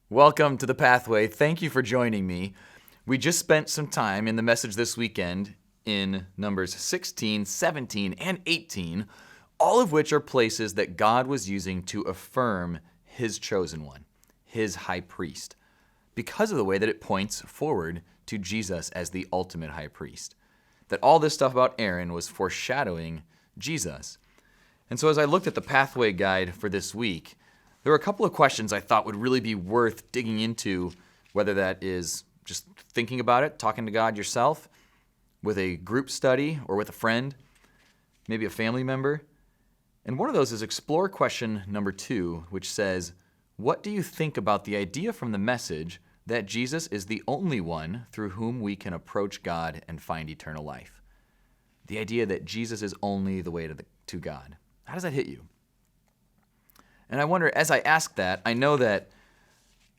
Welcome to The Pathway. Thank you for joining me. We just spent some time in the message this weekend in Numbers 16, 17, and 18, all of which are places that God was using to affirm His chosen one, His high priest, because of the way that it points forward to Jesus as the ultimate high priest. That all this stuff about Aaron was foreshadowing Jesus. And so as I looked at the Pathway guide for this week, there were a couple of questions I thought would really be worth digging into, whether that is just thinking about it, talking to God yourself, with a group study, or with a friend, maybe a family member. And one of those is explore question number 2, which says, what do you think about the idea from the message that Jesus is the only one through whom we can approach God and find eternal life? The idea that Jesus is only the way to God. How does that hit you? And I wonder, as I ask that, I know that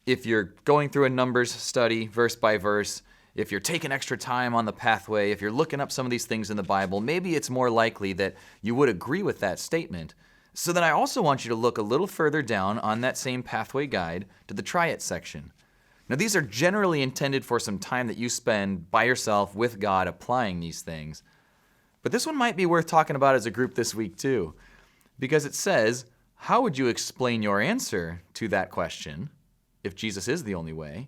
if you're going through a Numbers study, verse by verse, if you're taking extra time on the Pathway, if you're looking up some of these things in the Bible, maybe it's more likely that you would agree with that statement. So then I also want you to look a little further down on that same Pathway guide to the Try It section. Now, these are generally intended for some time that you spend by yourself with God applying these things. But this one might be worth talking about as a group this week too, because it says, how would you explain your answer to that question, if Jesus is the only way,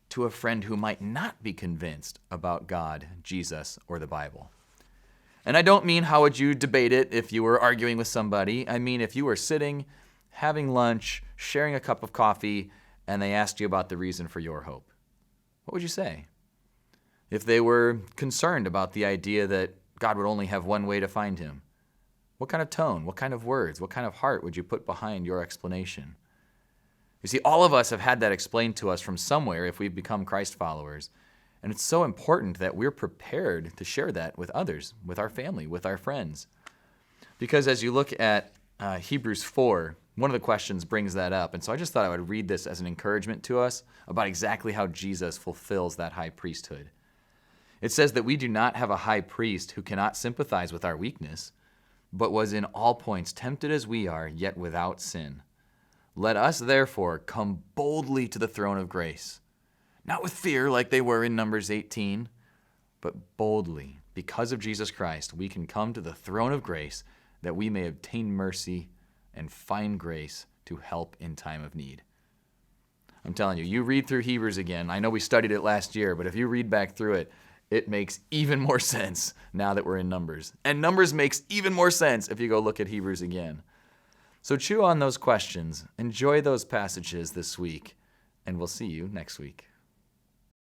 to a friend who might not be convinced about God, Jesus, or the Bible? And I don't mean how would you debate it if you were arguing with somebody. I mean if you were sitting, having lunch, sharing a cup of coffee, and they asked you about the reason for your hope. What would you say? If they were concerned about the idea that God would only have one way to find him, what kind of tone, what kind of words, what kind of heart would you put behind your explanation? You see, all of us have had that explained to us from somewhere if we've become Christ followers. And it's so important that we're prepared to share that with others, with our family, with our friends. Because as you look at Hebrews 4, one of the questions brings that up. And so I just thought I would read this as an encouragement to us about exactly how Jesus fulfills that high priesthood. It says that we do not have a high priest who cannot sympathize with our weakness, but was in all points tempted as we are, yet without sin. Let us therefore come boldly to the throne of grace, not with fear like they were in Numbers 18, but boldly, because of Jesus Christ, we can come to the throne of grace that we may obtain mercy and find grace to help in time of need. I'm telling you, you read through Hebrews again. I know we studied it last year, but if you read back through it, it makes even more sense now that we're in Numbers. And Numbers makes even more sense if you go look at Hebrews again. So chew on those questions, enjoy those passages this week, and we'll see you next week.